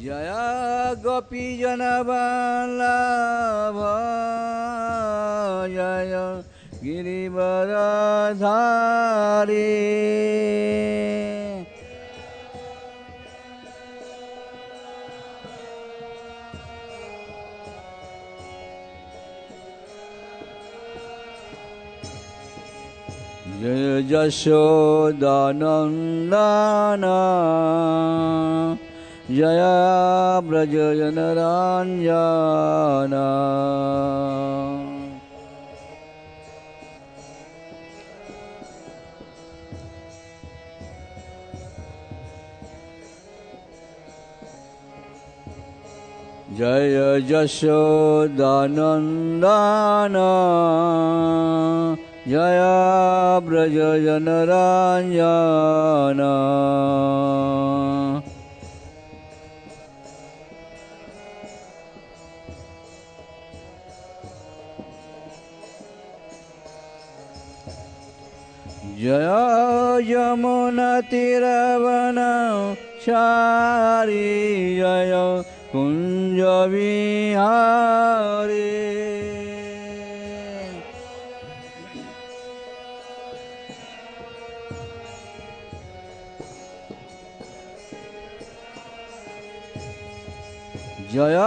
जय गोपी जनवल्लभ जय गिरिवरधारी जय यशोदानंदन जय व्रजजनरञ्जन जय यशोदानंदन जय व्रजजनरञ्जन जय यमुनातीरवनचारी जय कुञ्जविहारी जय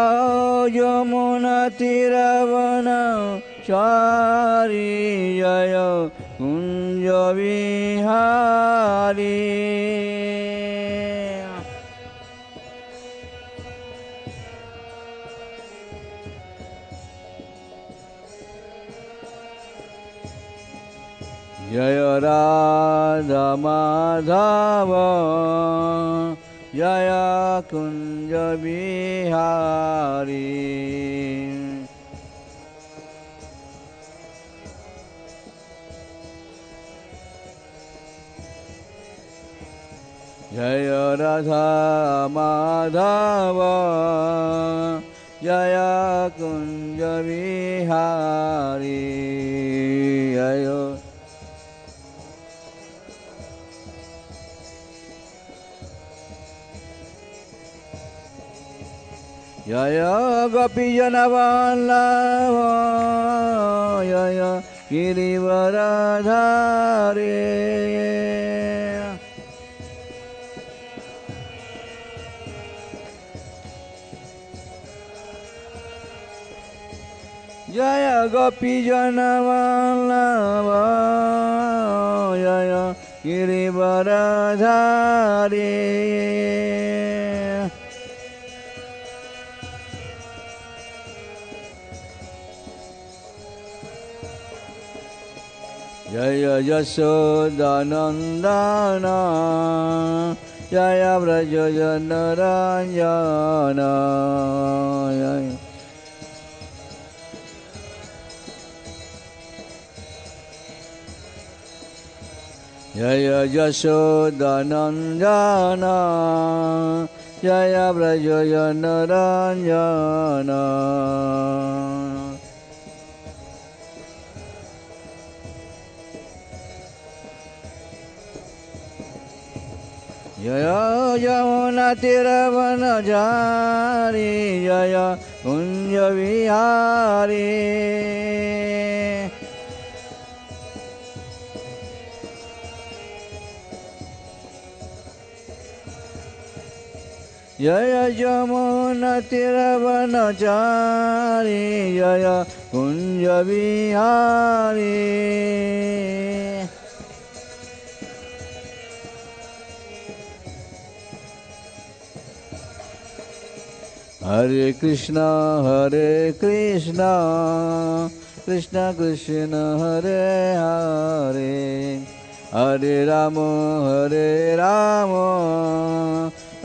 यमुनातीरवनचारी जय कुञ्जविहारी जय राधा माधव जय कुञ्जविहारी जय राधा माधव जय कुञ्जविहारी जय जय गोपीजनवल्लभ जय गिरिवरधारी जय गोपीजनवल्लभ जय गिरिवरधारी जय यशोदानंदन जय व्रजजनरञ्जन जय यशोदानंदन जय व्रजजनरञ्जन जय यमुनातीरवनचारी जय कुञ्जविहारी जय यमुनातीरवनचारी जय कुञ्जविहारी हरे कृष्णा कृष्ण कृष्ण हरे हरे हरे राम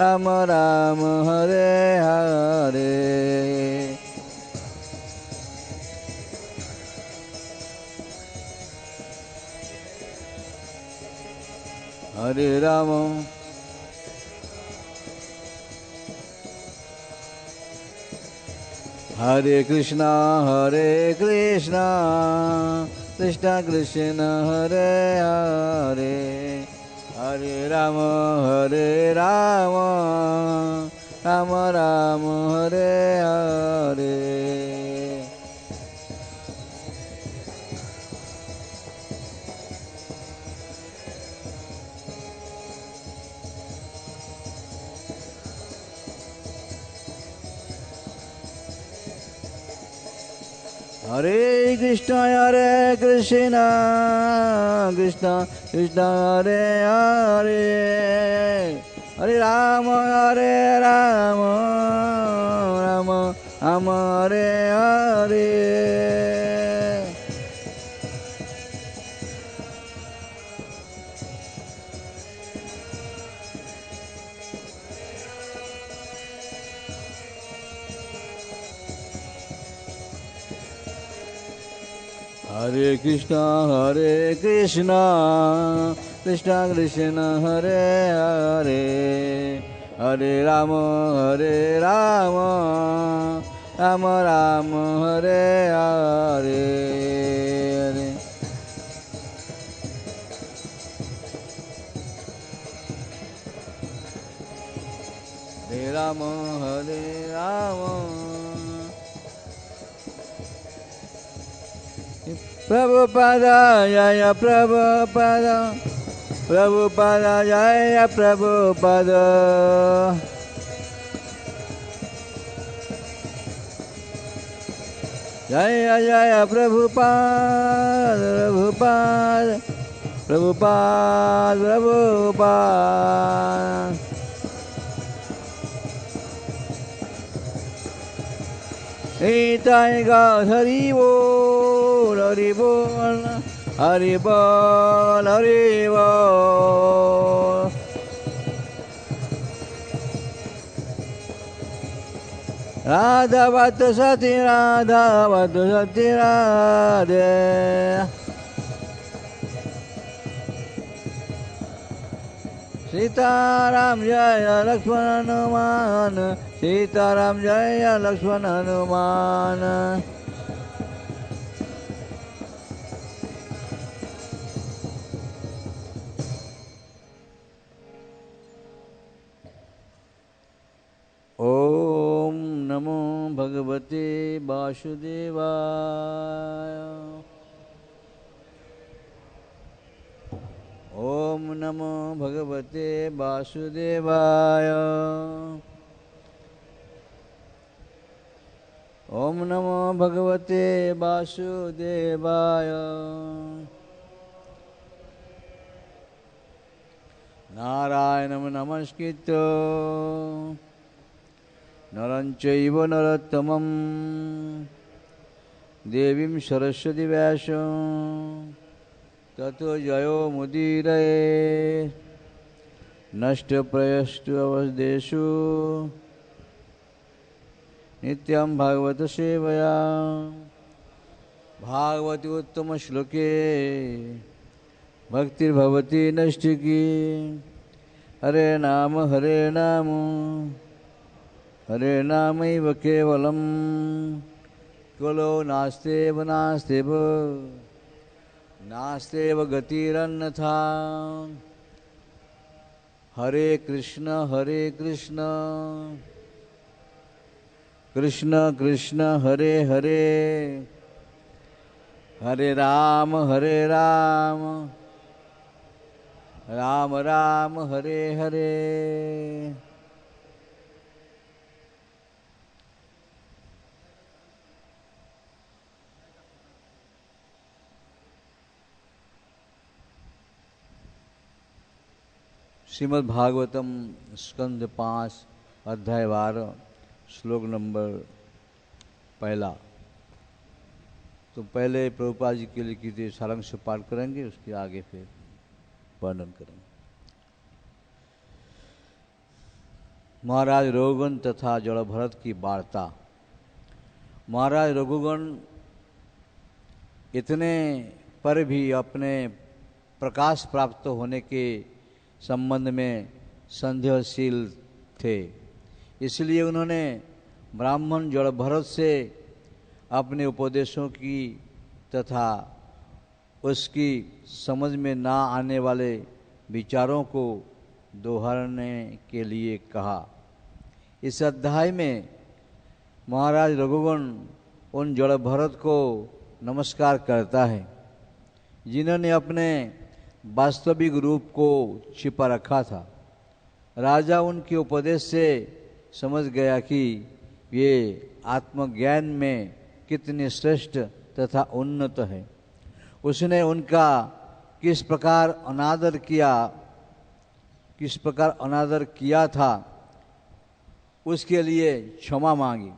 राम राम हरे हरे हरे राम हरे कृष्णा कृष्ण कृष्ण हरे हरे हरे राम राम राम हरे हरे। हरे कृष्ण कृष्ण कृष्ण हरे हरे, हरे राम राम राम हरे हरे। हरे कृष्ण कृष्ण कृष्ण हरे हरे, हरे राम राम राम हरे हरे। हरे राम प्रभुपादा जय प्रभुपादा, प्रभुपादा जय प्रभुपादा। जय जय प्रभुपाद प्रभुपाद प्रभुपाद प्रभुपाद। निताय गौर हरि बोल हरि बोल हरि बोल हरि बोल। राधा बत सती राधा बत सती राधे। सीताराम जय लक्ष्मण हनुमान, सीताराम जय लक्ष्मण हनुमान। ओम नमो भगवते वासुदेवाय, ओम नमो भगवते वासुदेवाय, ओम नमो भगवते वासुदेवाय। नारायणं नमस्कृत्य नरं चैव नरोत्तमं, देवीं सरस्वती व्यासं ततो जयो मुदीरये। नष्टप्रयस्तु अवदेषु नित्यं भागवत सेवया, भागवती उत्तम श्लोके भक्तिर्भवति नैष्ठिकी। हरे नाम हरे नामैव केवलं, कलो नास्तेव नास्तेव नास्तेव गतिरन्यथा। हरे कृष्ण कृष्ण कृष्ण हरे हरे, हरे राम राम राम हरे हरे। श्रीमद् भागवतम स्कंद 5 अध्याय 12 श्लोक नंबर 1। तो पहले प्रभुपाद जी के लिखित सारांश पाठ करेंगे, उसके आगे फिर वर्णन करेंगे। महाराज रघुगण तथा जड़ भरत की वार्ता। महाराज रघुगण इतने पर भी अपने प्रकाश प्राप्त होने के संबंध में संदेहशील थे, इसलिए उन्होंने ब्राह्मण जड़ भरत से अपने उपदेशों की तथा उसकी समझ में ना आने वाले विचारों को दोहराने के लिए कहा। इस अध्याय में महाराज रघुगण उन जड़ भरत को नमस्कार करता है जिन्होंने अपने वास्तविक रूप को छिपा रखा था। राजा उनके उपदेश से समझ गया कि ये आत्मज्ञान में कितने श्रेष्ठ तथा उन्नत है। उसने उनका किस प्रकार अनादर किया था उसके लिए क्षमा मांगी।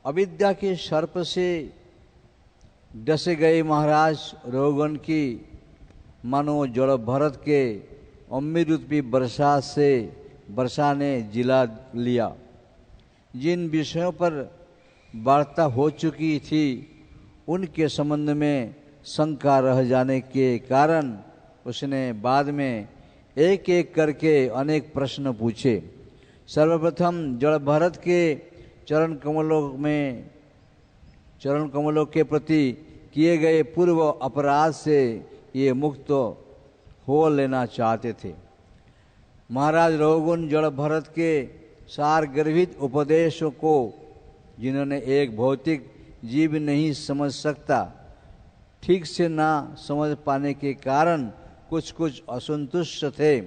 अविद्या के सर्प से डसे गए महाराज रघुगण की मानो जड़ भरत के अमृत रूपी वर्षा ने जिला लिया। जिन विषयों पर वार्ता हो चुकी थी उनके संबंध में शंका रह जाने के कारण उसने बाद में एक एक करके अनेक प्रश्न पूछे। सर्वप्रथम जड़ भरत के चरण कमलों के प्रति किए गए पूर्व अपराध से ये मुक्त हो लेना चाहते थे। महाराज रघुगण जड़ भरत के सार गर्भित उपदेशों को जिन्होंने एक भौतिक जीव नहीं समझ सकता ठीक से ना समझ पाने के कारण कुछ असंतुष्ट थे।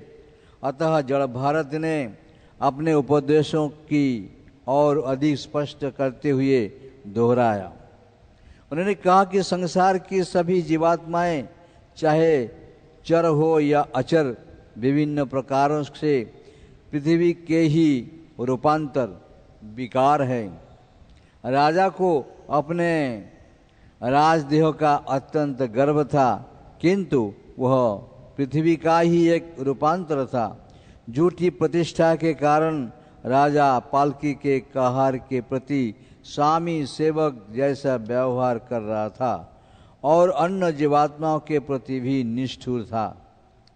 अतः जड़ भरत ने अपने उपदेशों की और अधिक स्पष्ट करते हुए दोहराया। उन्होंने कहा कि संसार की सभी जीवात्माएं चाहे चर हो या अचर विभिन्न प्रकारों से पृथ्वी के ही रूपांतर विकार है। राजा को अपने राजदेह का अत्यंत गर्व था किंतु वह पृथ्वी का ही एक रूपांतर था। झूठी प्रतिष्ठा के कारण राजा पालकी के कहार के प्रति स्वामी सेवक जैसा व्यवहार कर रहा था और अन्य जीवात्माओं के प्रति भी निष्ठुर था।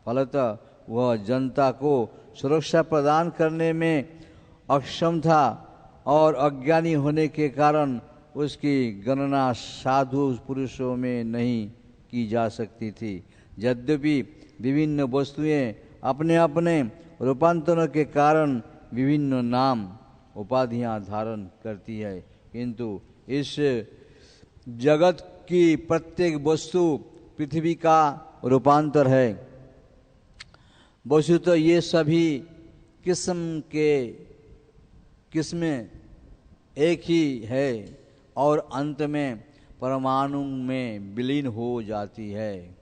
फलतः वह जनता को सुरक्षा प्रदान करने में अक्षम था और अज्ञानी होने के कारण उसकी गणना साधु पुरुषों में नहीं की जा सकती थी। यद्यपि विभिन्न वस्तुएं अपने अपने रूपांतरों के कारण विभिन्न नाम उपाधियां धारण करती है किंतु इस जगत की प्रत्येक वस्तु पृथ्वी का रूपांतर है। वस्तुतः ये सभी किस्में एक ही है और अंत में परमाणु में विलीन हो जाती है।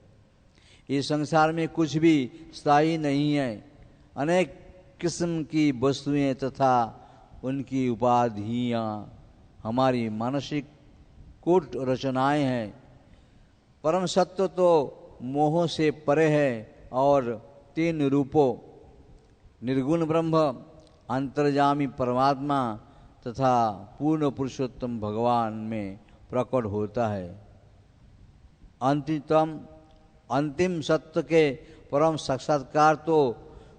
इस संसार में कुछ भी स्थायी नहीं है। अनेक किस्म की वस्तुएं तथा उनकी उपाधियां हमारी मानसिक कूट रचनाएं हैं। परम सत्य तो मोह से परे है और तीन रूपों निर्गुण ब्रह्म, अंतर्यामी परमात्मा तथा पूर्ण पुरुषोत्तम भगवान में प्रकट होता है। अंतिम सत्य के परम साक्षात्कार तो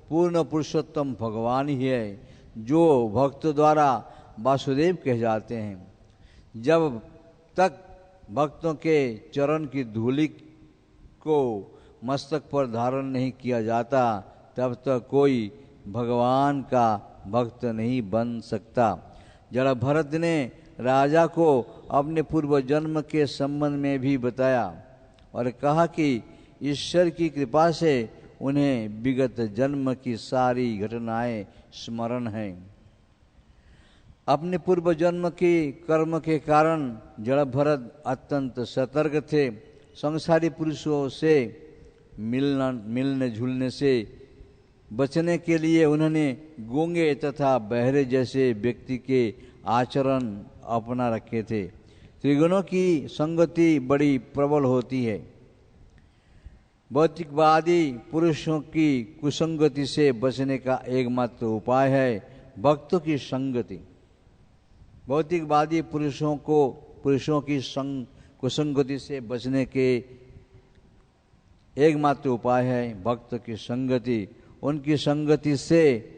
पूर्ण पुरुषोत्तम भगवान ही है जो भक्त द्वारा वासुदेव कहे जाते हैं। जब तक भक्तों के चरण की धूलि को मस्तक पर धारण नहीं किया जाता तब तक कोई भगवान का भक्त नहीं बन सकता। जड़ भरत ने राजा को अपने पूर्व जन्म के संबंध में भी बताया और कहा कि ईश्वर की कृपा से उन्हें विगत जन्म की सारी घटनाएं स्मरण हैं। अपने पूर्व जन्म की कर्म के कारण जड़ भरत अत्यंत सतर्क थे। संसारी पुरुषों से मिलने झुलने से बचने के लिए उन्होंने गूंगे तथा बहरे जैसे व्यक्ति के आचरण अपना रखे थे। त्रिगुणों की संगति बड़ी प्रबल होती है। भौतिकवादी पुरुषों की कुसंगति से बचने का एकमात्र उपाय है भक्तों की संगति। भौतिकवादी पुरुषों की कुसंगति से बचने के एकमात्र उपाय है भक्त की संगति। उनकी संगति से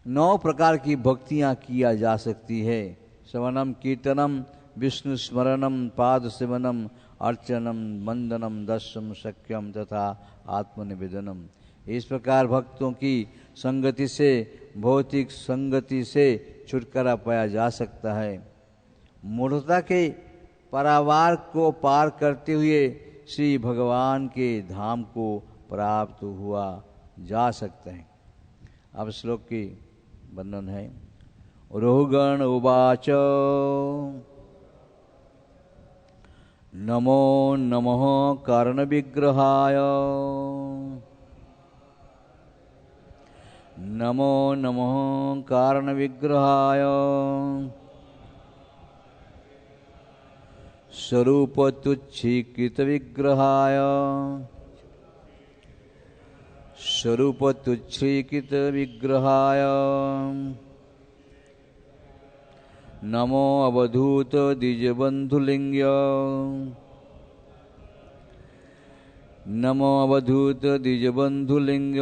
9 प्रकार की भक्तियां किया जा सकती है। श्रवणम, कीर्तनम, विष्णु स्मरणम, पाद सेवनम, अर्चनम, वंदनम, दर्शनम, शक्यम तथा आत्मनिवेदनम। इस प्रकार भक्तों की संगति से भौतिक संगति से छुटकारा पाया जा सकता है। मूढ़ता के परावार को पार करते हुए श्री भगवान के धाम को प्राप्त हुआ जा सकता है। अब श्लोक की वर्णन है। रोहगण उवाच नमो नमः कारण विग्रहाय नमो नमः कारण विग्रहाय स्वरूप तुच्छीकृत विग्रहाय स्वरूप तुच्छीकृत विग्रहाय नमो अवधूत द्विजबंधुलिंग नमो अवधूत द्विजबंधुलिंग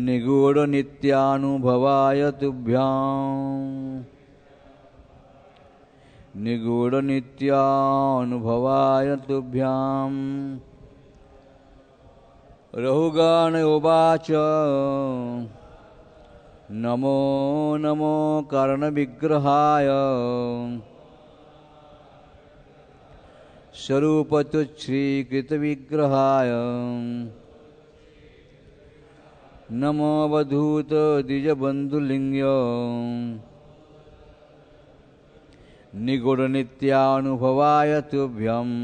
निगूढ़ नित्यानुभवाय तुभ्यां निगूढ़ नित्यानुभवाय तुभ्यां। रहुगण उवाच नमो नमो कारण विग्रहाय स्वरूप तुच्छ्रीकृत विग्रहाय नमो अवधूत द्विजबंधुलिंग निगूढ़ नित्यानुभवाय तुभ्यम्।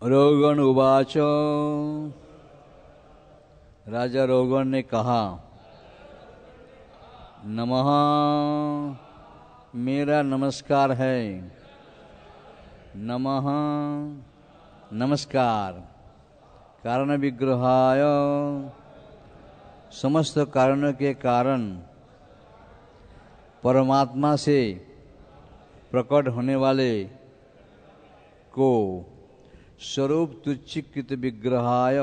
रोगण उवाच राजा रोगण ने कहा नमः मेरा नमस्कार है। नमः नमस्कार कारण विग्रहाय समस्त कारणों के कारण परमात्मा से प्रकट होने वाले को स्वरूप तुच्छीकृत विग्रहाय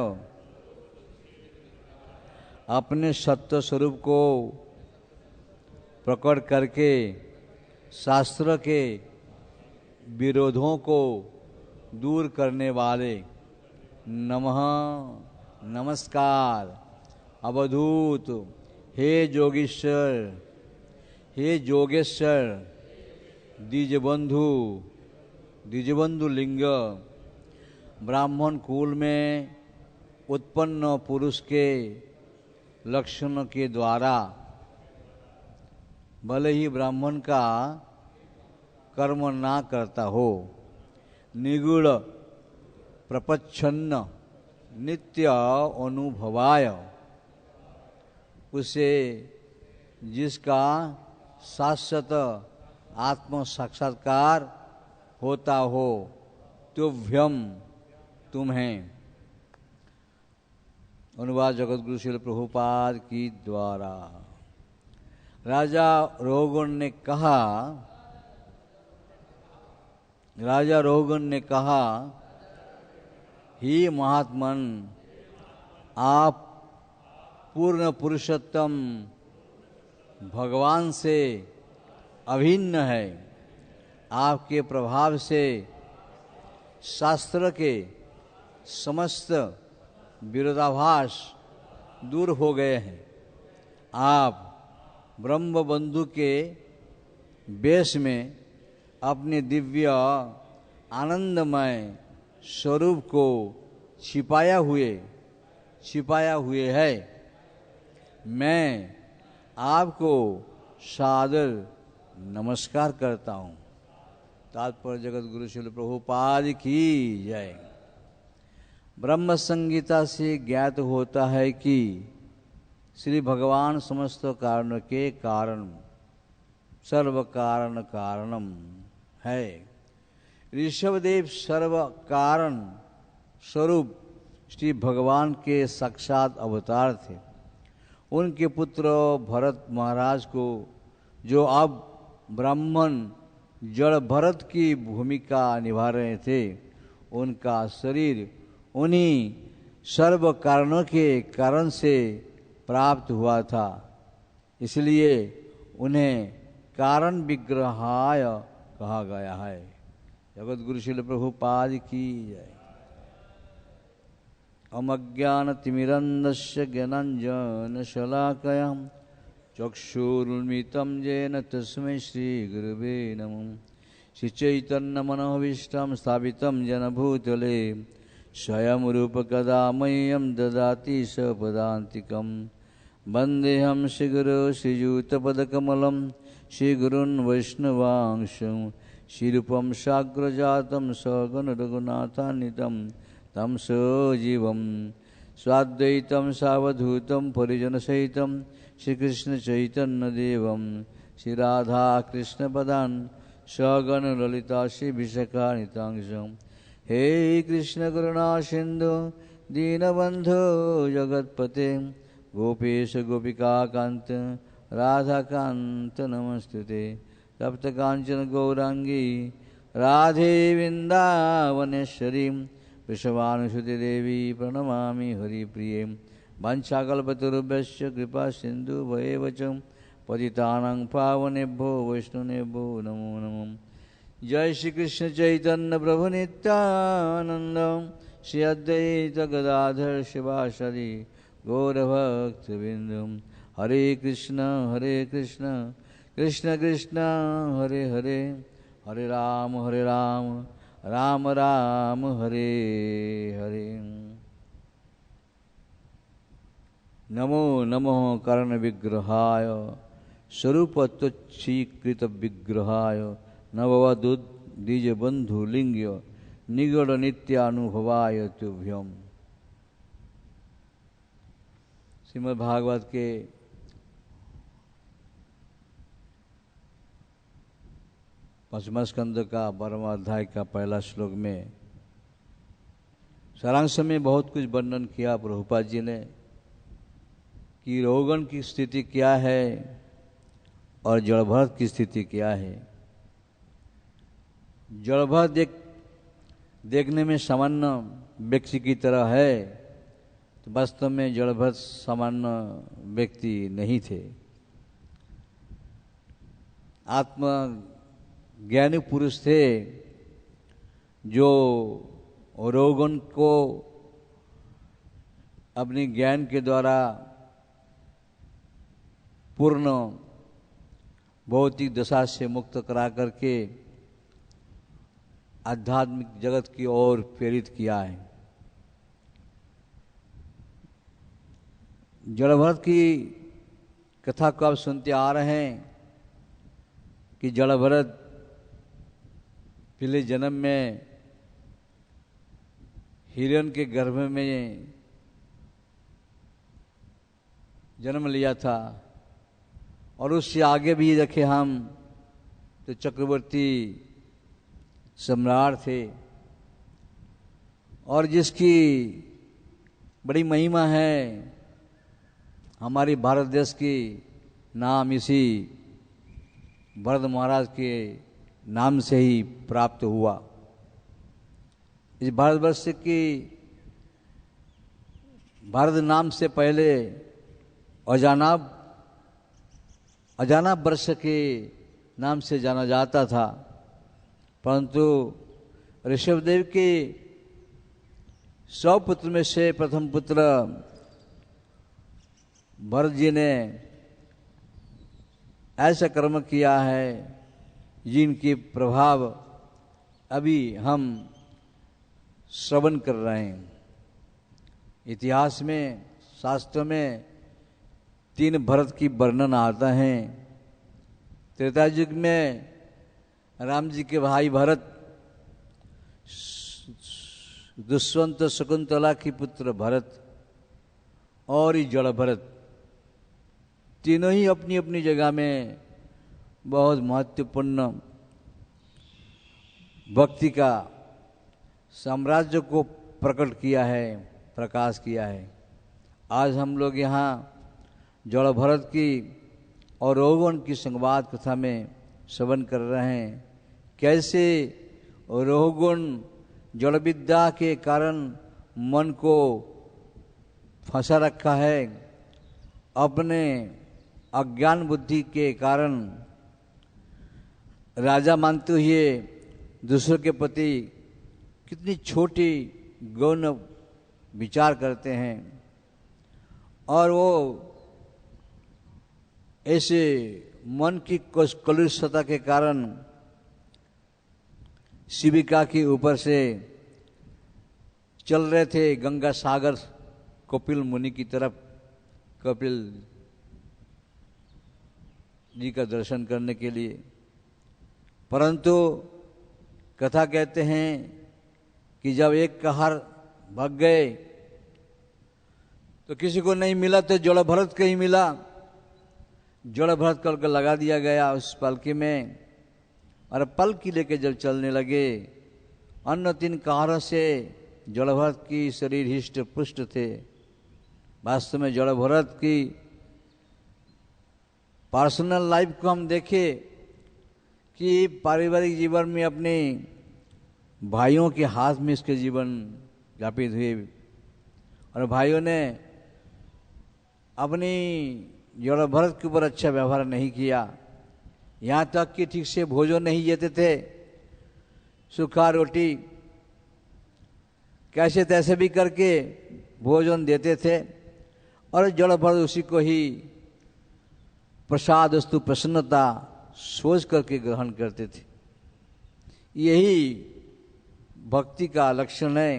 अपने सत्य स्वरूप को प्रकट करके शास्त्र के विरोधों को दूर करने वाले नमः नमस्कार अवधूत हे जोगीश्वर, हे जोगेश्वर, द्विजबंधु लिंग, ब्राह्मण कुल में उत्पन्न पुरुष के लक्षण के द्वारा भले ही ब्राह्मण का कर्म ना करता हो, निगूढ़ प्रपच्छन्न नित्य अनुभवाय, उसे जिसका शाश्वत आत्म साक्षात्कार होता हो, तुभ्यम तुम्हें। अनुवाद जगतगुरु श्रील प्रभुपाद की द्वारा। राजा रोहगण ने कहा, ही महात्मन, आप पूर्ण पुरुषोत्तम भगवान से अभिन्न है। आपके प्रभाव से शास्त्र के समस्त विरोधाभास दूर हो गए हैं। आप ब्रह्म बंधु के वेश में अपने दिव्य आनंदमय स्वरूप को छिपाया हुए है। मैं आपको सादर नमस्कार करता हूँ। तात्पर्य जगत गुरु श्रील प्रभुपाद की जय। ब्रह्म संगीता से ज्ञात होता है कि श्री भगवान समस्त कारणों के कारण, सर्व कारण कारणम है। ऋषभदेव सर्व कारण स्वरूप श्री भगवान के साक्षात अवतार थे। उनके पुत्र भरत महाराज को, जो अब ब्राह्मण जड़ भरत की भूमिका निभा रहे थे, उनका शरीर उन्हीं सर्व कारणों के कारण से प्राप्त हुआ था। इसलिए उन्हें कारण विग्रहाय कहा गया है। जगत गुरु श्रील प्रभुपाद की जय। अमज्ञानतिमिरन्धस्य ज्ञानाञ्जन शलाकया चक्षुरुन्मिलितं येन तस्मै श्रीगुरवे नमः। श्रीचैतन्यमनोभीष्टं स्थापितं येन भूतले स्वयं रूपकदा मह्यं ददाति सपदान्तिकं। वन्देऽहं श्रीगुरो श्रीयुतपदकमलं श्रीगुरून् वैष्णवांशं। श्रीरूपं साग्रजातं सगण रघुनाथान्वितं तं सजीवं स्वाद्वैतं सावधूतं परिजनसहितं श्रीकृष्णचैतन्यदेवं श्रीराधाकृष्णपदान् सगण ललिता श्रीविशाखान्वितांशं। हे कृष्ण करुणा सिंधु दीनबंधु जगतपते गोपेश गोपिकाकांत राधाकांत नमस्तुते। तप्त कांचन गौरांगी राधे वृंदावनेश्वरी वृषभानुसुते देवी प्रणमामि हरिप्रिये। वाञ्छाकल्पतरुभ्यश्च कृपा सिंधु भवेव च पतितानां पावनेभ्यो वैष्णवेभ्यो नमो नमः। जय श्री कृष्ण चैतन्य प्रभु नित्यानंद श्री अद्वैत गदाधर शिवासादि गौरभक्तवृंद। हरे कृष्ण कृष्ण कृष्ण हरे हरे, हरे राम राम राम हरे हरे। नमो नमो कर्ण विग्रहाय स्वरूपत्वच्छीकृत विग्रहाय नववधूत द्विजबंधु लिंग्य निगड़ नित्यानुभवाय तुभ्यम। श्रीमद् भागवत के पंचम स्कंद का 12वां अध्याय का पहला श्लोक में सारांश में बहुत कुछ वर्णन किया प्रभुपाद जी ने कि रोगन की स्थिति क्या है और जड़भरत की स्थिति क्या है। जड़भरत देखने में सामान्य व्यक्ति की तरह है, तो वास्तव में जड़भरत सामान्य व्यक्ति नहीं थे। आत्म ज्ञानी पुरुष थे जो रोगन को अपने ज्ञान के द्वारा पूर्ण भौतिक दशा से मुक्त करा करके आध्यात्मिक जगत की ओर प्रेरित किया है। जड़भरत की कथा को आप सुनते आ रहे हैं कि जड़भरत पिछले जन्म में हिरण के गर्भ में जन्म लिया था और उससे आगे भी देखे हम तो चक्रवर्ती सम्राट थे और जिसकी बड़ी महिमा है। हमारी भारत देश की नाम इसी भरत महाराज के नाम से ही प्राप्त हुआ। इस भारतवर्ष की भारत नाम से पहले अजानाब वर्ष के नाम से जाना जाता था, परंतु ऋषभदेव के 100 पुत्र में से प्रथम पुत्र भरत जी ने ऐसा कर्म किया है जिनके प्रभाव अभी हम श्रवण कर रहे हैं। इतिहास में, शास्त्र में 3 भरत की वर्णन आता है। त्रेता युग में राम जी के भाई भरत, दुष्यंत शकुंतला की पुत्र भरत और ये जड़ भरत, तीनों ही अपनी अपनी जगह में बहुत महत्वपूर्ण भक्ति का साम्राज्य को प्रकट किया है, प्रकाश किया है। आज हम लोग यहाँ जड़ भरत की और रोहगण की संवाद कथा में श्रवण कर रहे हैं। कैसे रोहगुण जड़ विद्या के कारण मन को फंसा रखा है, अपने अज्ञान बुद्धि के कारण राजा मानते हुए दूसरों के प्रति कितनी छोटी गौण विचार करते हैं और वो ऐसे मन की कलुषता के कारण शिविका के ऊपर से चल रहे थे गंगा सागर कपिल मुनि की तरफ, कपिल जी का दर्शन करने के लिए। परंतु कथा कहते हैं कि जब एक कहर भाग गए तो किसी को नहीं मिला तो जड़ भरत को ही मिला। जड़ भरत करके लगा दिया गया उस पालकी में और पालकी लेके जब चलने लगे, अन्य 3 कारों से जड़ भरत की शरीर हिष्ट पुष्ट थे। वास्तव में जड़ भरत की पर्सनल लाइफ को हम देखें कि पारिवारिक जीवन में अपने भाइयों के हाथ में इसके जीवन यापित हुए और भाइयों ने अपनी जड़ भरत के ऊपर अच्छा व्यवहार नहीं किया, यहाँ तक कि ठीक से भोजन नहीं देते थे। सूखा रोटी कैसे तैसे भी करके भोजन देते थे और जड़ भरत उसी को ही प्रसाद वस्तु प्रसन्नता सोच करके ग्रहण करते थे। यही भक्ति का लक्षण है।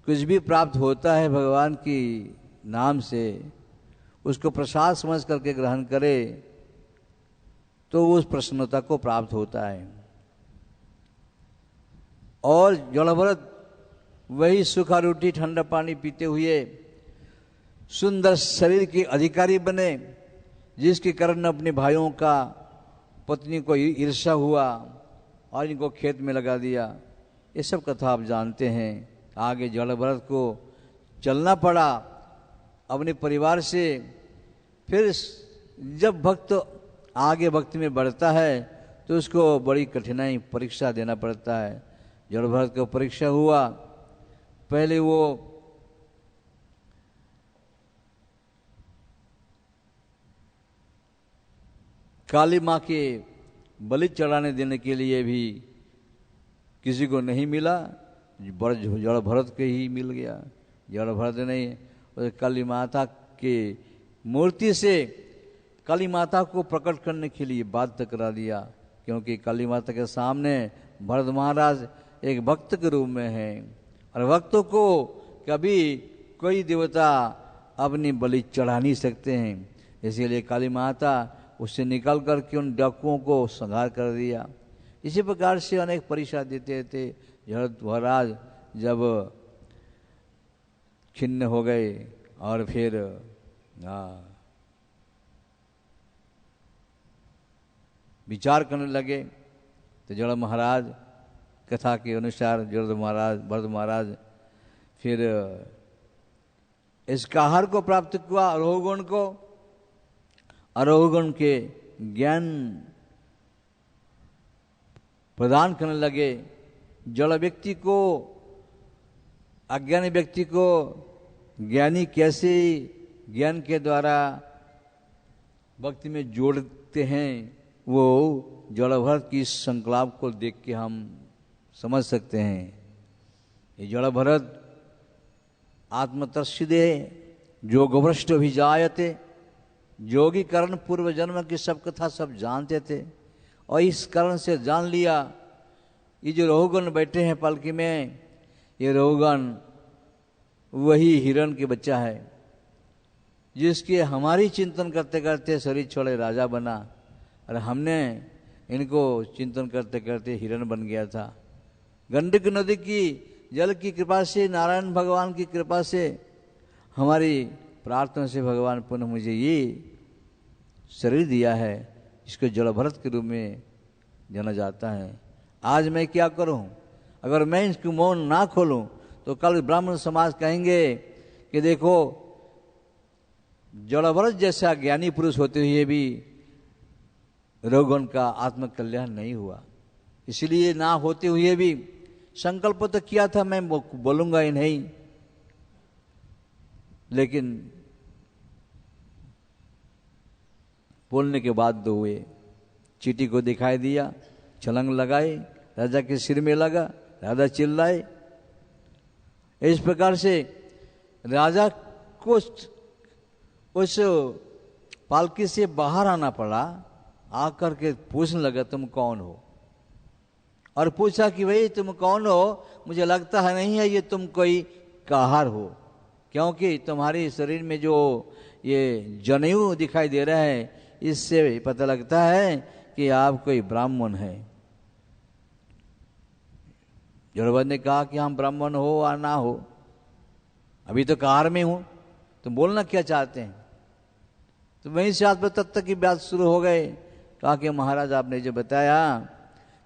कुछ भी प्राप्त होता है भगवान की नाम से, उसको प्रसाद समझ करके ग्रहण करे तो उस प्रसन्नता को प्राप्त होता है। और जड़ भरत वही सूखा रोटी ठंडा पानी पीते हुए सुंदर शरीर के अधिकारी बने, जिसके कारण अपने भाइयों का पत्नी को ईर्ष्या हुआ और इनको खेत में लगा दिया। ये सब कथा आप जानते हैं। आगे जड़ भरत को चलना पड़ा अपने परिवार से। फिर जब भक्त आगे भक्ति में बढ़ता है तो उसको बड़ी कठिनाई परीक्षा देना पड़ता है। जड़ भरत को परीक्षा हुआ। पहले वो काली माँ के बलि चढ़ाने देने के लिए भी किसी को नहीं मिला, जड़ भरत के ही मिल गया। जड़ भरत नहीं, काली माता के मूर्ति से काली माता को प्रकट करने के लिए बाध्य करा दिया, क्योंकि काली माता के सामने भरत महाराज एक भक्त के रूप में हैं और भक्तों को कभी कोई देवता अपनी बलि चढ़ा नहीं सकते हैं। इसीलिए काली माता उससे निकल कर के उन डाकुओं को संहार कर दिया। इसी प्रकार से अनेक परीक्षा देते थे। भरत महाराज जब खिन्न हो गए और फिर विचार करने लगे, तो जड़ महाराज कथा के अनुसार भरत महाराज फिर इस आहार को प्राप्त हुआ, अरोहगुण को। अरोहगुण के ज्ञान प्रदान करने लगे। जड़ व्यक्ति को, अज्ञानी व्यक्ति को ज्ञानी कैसे ज्ञान के द्वारा भक्ति में जोड़ते हैं, वो जड़ भरत की संकल्प को देख के हम समझ सकते हैं। ये जड़ भरत आत्मतर्षिदे जोगभ्रष्ट अभिजायते, जोगी करण पूर्व जन्म की सब कथा सब जानते थे और इस कारण से जान लिया ये जो रोहगण बैठे हैं पालकी में, ये रोहगण वही हिरण के बच्चा है जिसके हमारी चिंतन करते करते शरीर छोड़े राजा बना और हमने इनको चिंतन करते करते हिरण बन गया था। गंडक नदी की जल की कृपा से, नारायण भगवान की कृपा से, हमारी प्रार्थना से भगवान पुनः मुझे ये शरीर दिया है, इसको जड़ भरत के रूप में जाना जाता है। आज मैं क्या करूं? अगर मैं इसको मौन ना खोलूं तो कल ब्राह्मण समाज कहेंगे कि देखो जड़ भरत जैसा ज्ञानी पुरुष होते हुए भी रोगन का आत्मकल्याण नहीं हुआ। इसलिए ना होते हुए भी संकल्प तो किया था मैं बोलूंगा ही नहीं, लेकिन बोलने के बाद दो हुए। चीटी को दिखाई दिया, छलंग लगाई, राजा के सिर में लगा, राजा चिल्लाए। इस प्रकार से राजा को उस पालकी से बाहर आना पड़ा। आकर के पूछने लगा तुम कौन हो, और पूछा कि भाई तुम कौन हो? मुझे लगता है नहीं है ये तुम कोई काहार हो, क्योंकि तुम्हारे शरीर में जो ये जनेऊ दिखाई दे रहा है इससे पता लगता है कि आप कोई ब्राह्मण है। जड़भरत ने कहा कि हम ब्राह्मण हो या ना हो, अभी तो काहार में हूं, तुम बोलना क्या चाहते हैं? तो वहीं से आत्म तत्व की बात शुरू हो गए। कहा कि महाराज आपने जो बताया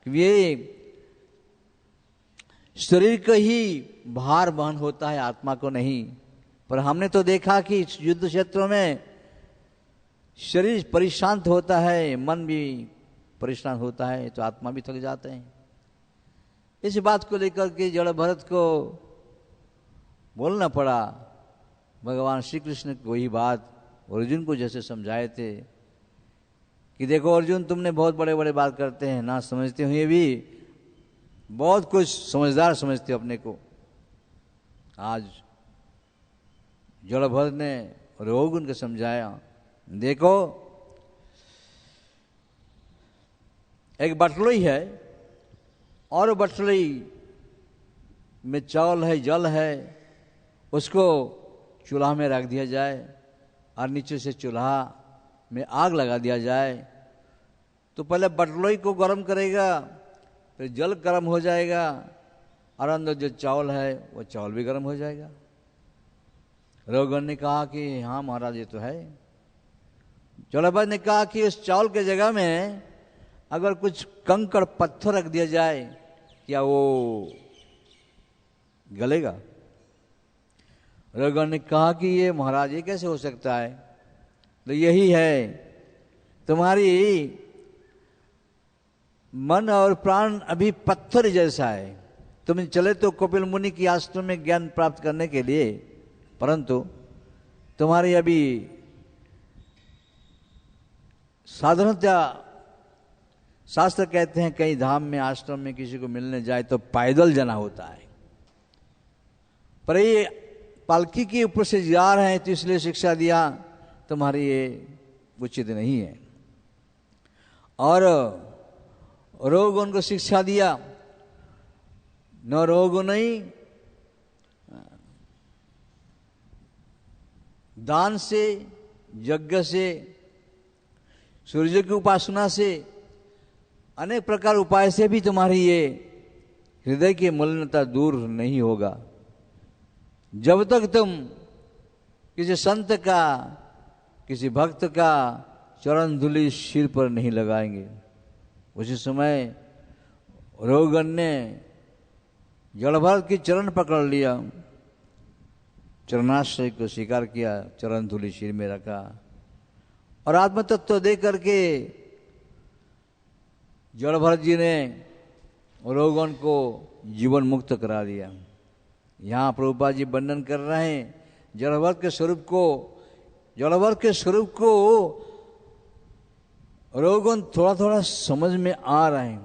कि ये शरीर का ही भार वहन होता है, आत्मा को नहीं। पर हमने तो देखा कि युद्ध क्षेत्रों में शरीर परेशान होता है, मन भी परेशान होता है, तो आत्मा भी थक जाते हैं। इस बात को लेकर के जड़ भरत को बोलना पड़ा। भगवान श्री कृष्ण को वही बात अर्जुन को जैसे समझाए थे कि देखो अर्जुन, तुमने बहुत बड़े बड़े बात करते हैं, ना समझते हुए भी बहुत कुछ समझदार समझते अपने को। आज जड़ भरत ने रोगुन को समझाया, देखो एक बटलोई है और बटलोई में चावल है, जल है, उसको चूल्हा में रख दिया जाए और नीचे से चूल्हा में आग लगा दिया जाए, तो पहले बटलोई को गर्म करेगा, फिर जल गर्म हो जाएगा और अंदर जो चावल है वो चावल भी गर्म हो जाएगा। रोगन ने कहा कि हाँ महाराज ये तो है। जड़भरत ने कहा कि उस चावल के जगह में अगर कुछ कंकड़ पत्थर रख दिया जाए, क्या वो गलेगा? रोगन ने कहा कि ये महाराज ये कैसे हो सकता है? तो यही है, तुम्हारी मन और प्राण अभी पत्थर जैसा है। तुम चले तो कपिल मुनि की आश्रम में ज्ञान प्राप्त करने के लिए, परंतु तुम्हारी अभी साधारणतया शास्त्र कहते हैं कहीं धाम में आश्रम में किसी को मिलने जाए तो पैदल जाना होता है, पर ये पालकी के ऊपर से जा रहे हैं तो इसलिए शिक्षा दिया तुम्हारी ये उचित नहीं है। और रोग उनको शिक्षा दिया, न रोग नहीं, दान से, यज्ञ से, सूर्य की उपासना से, अनेक प्रकार उपाय से भी तुम्हारी ये हृदय की मलिनता दूर नहीं होगा जब तक तुम किसी संत का, किसी भक्त का चरण धूलि सिर पर नहीं लगाएंगे। उसी समय रोगन ने जड़भरत की चरण पकड़ लिया, चरणाश्रय को स्वीकार किया, चरण धूलि सिर में रखा और आत्म तत्व दे करके जड़भरत जी ने रोगन को जीवन मुक्त करा दिया। यहाँ प्रभुपाद जी वर्णन कर रहे हैं जड़भरत के स्वरूप को। जड़भरत के स्वरूप को रोगन थोड़ा थोड़ा समझ में आ रहे हैं।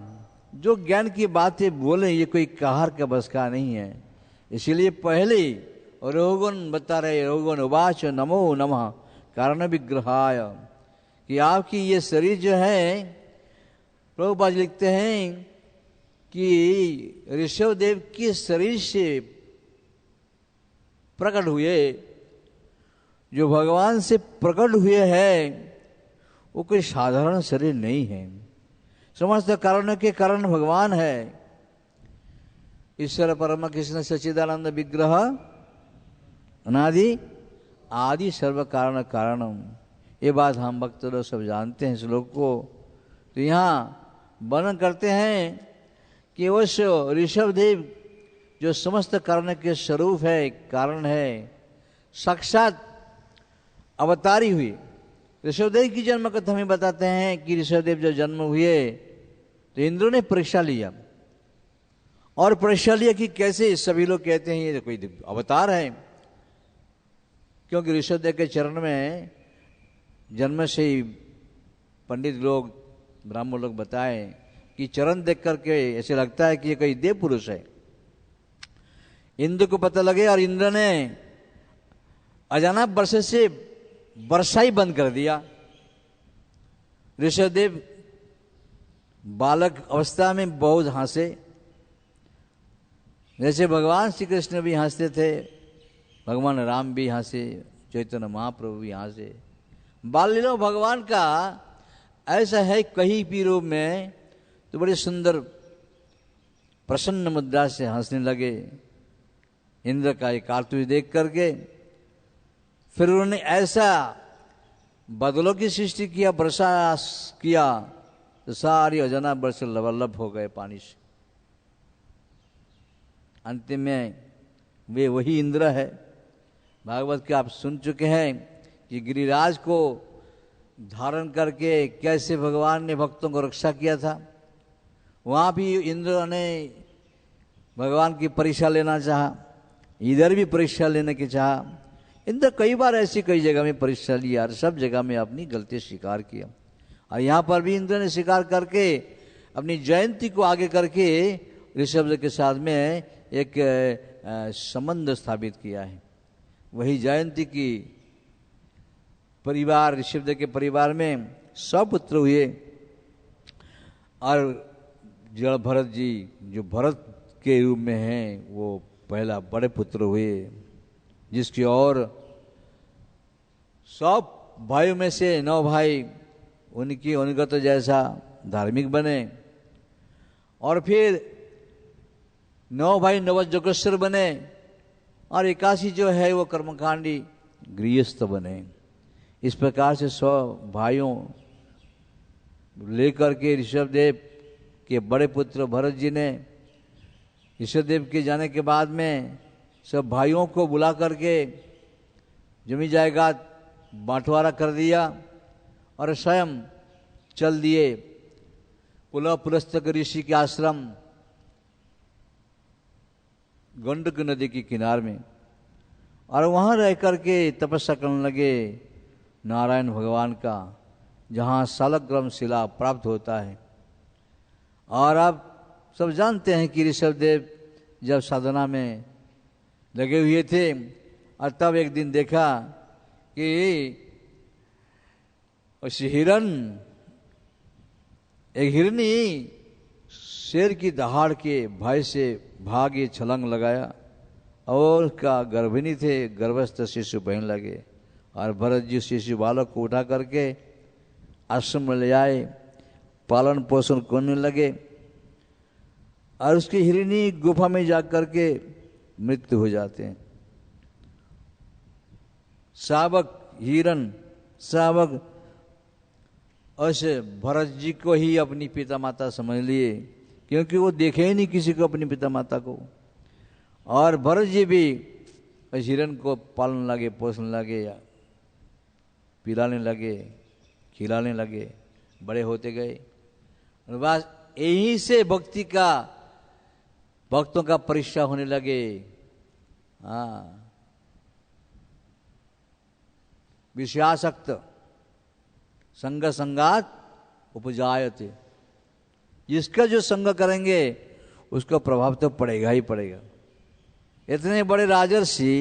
जो ज्ञान की बातें बोले ये कोई कहार का बस का नहीं है। इसीलिए पहले रोगन बता रहे, रोगन उवाच नमो नमः कारण विग्रहाय, कि आपकी ये शरीर जो है, प्रभुपाद लिखते हैं कि ऋषभ देव के शरीर से प्रकट हुए, जो भगवान से प्रकट हुए हैं वो कोई साधारण शरीर नहीं है। समस्त कारणों के कारण भगवान है। ईश्वर परम कृष्ण सच्चिदानंद विग्रह अनादि आदि सर्व कारण कारणम। ये बात हम भक्त लोग सब जानते हैं श्लोक को। तो यहाँ वर्णन करते हैं कि उस ऋषभ देव जो समस्त कारण के स्वरूप है, कारण है, साक्षात अवतारी हुई। ऋषभदेव की जन्म कथा हमें बताते हैं कि ऋषभदेव जब जन्म हुए तो इंद्र ने परीक्षा लिया, और परीक्षा लिया कि कैसे, सभी लोग कहते हैं ये कोई अवतार है, क्योंकि ऋषभदेव के चरण में जन्म से ही पंडित लोग, ब्राह्मण लोग बताए कि चरण देख करके ऐसे लगता है कि ये कोई देव पुरुष है। इंद्र को पता लगे और इंद्र ने अजानक वर्षा से वर्षा ही बंद कर दिया। ऋषभदेव बालक अवस्था में बहुत हंसे, जैसे भगवान श्री कृष्ण भी हंसते थे, भगवान राम भी हंसे, चैतन्य महाप्रभु भी हंसे। बाल लीला भगवान का ऐसा है, कहीं भी रूप में तो बड़ी सुंदर प्रसन्न मुद्रा से हंसने लगे। इंद्र का एक कारतूस देख करके फिर उन्होंने ऐसा बादलों की सृष्टि किया, वर्षा किया, तो सारी अजना वर्ष लबालब हो गए पानी से। अंतिम में वे वही इंद्र है। भागवत के आप सुन चुके हैं कि गिरिराज को धारण करके कैसे भगवान ने भक्तों को रक्षा किया था। वहाँ भी इंद्र ने भगवान की परीक्षा लेना चाहा, इधर भी परीक्षा लेने की चाहा। इंद्र कई बार ऐसी कई जगह में परीक्षा लिया और सब जगह में अपनी गलती स्वीकार किया। और यहाँ पर भी इंद्र ने स्वीकार करके अपनी जयंती को आगे करके ऋषभ के साथ में एक संबंध स्थापित किया है। वही जयंती की परिवार, ऋषभ के परिवार में सब पुत्र हुए और जड़ भरत जी जो भरत के रूप में हैं वो पहला बड़े पुत्र हुए, जिसकी और सब भाइयों में से 9 भाई उनकी अनुगत जैसा धार्मिक बने, और फिर 9 भाई नवजोगेश्वर बने, और 81 जो है वो कर्मकांडी गृहस्थ बने। इस प्रकार से 100 भाइयों लेकर के ऋषभदेव के बड़े पुत्र भरत जी ने ऋषभदेव के जाने के बाद में सब भाइयों को बुला करके जमी जायदाद बांटवारा कर दिया और स्वयं चल दिए पुलस्त्य ऋषि के आश्रम गंडक नदी के किनारे में, और वहाँ रह करके तपस्या करने लगे नारायण भगवान का, जहाँ शालग्राम शिला प्राप्त होता है। और आप सब जानते हैं कि ऋषभदेव जब साधना में लगे हुए थे और तब एक दिन देखा कि उस हिरन, एक हिरनी शेर की दहाड़ के भय से भागे, छलांग लगाया और उसका गर्भिणी थे, गर्भस्थ शिशु बहने लगे। और भरत जी शिशु बालक को उठा करके आश्रम में ले आए, पालन पोषण करने लगे। और उसकी हिरनी गुफा में जा करके मृत्यु हो जाते हैं। शावक हिरन, शावक ऐसे भरत जी को ही अपनी पिता माता समझ लिए, क्योंकि वो देखे ही नहीं किसी को अपनी पिता माता को। और भरत जी भी इस हिरन को पालने लगे, पोसने लगे, पिलाने लगे, खिलाने लगे, बड़े होते गए। और बस यहीं से भक्तों का परीक्षा होने लगे। हाँ, विषयासक्त संग संगात उपजायते, जिसका जो संग करेंगे उसका प्रभाव तो पड़ेगा ही पड़ेगा। इतने बड़े राजर्षि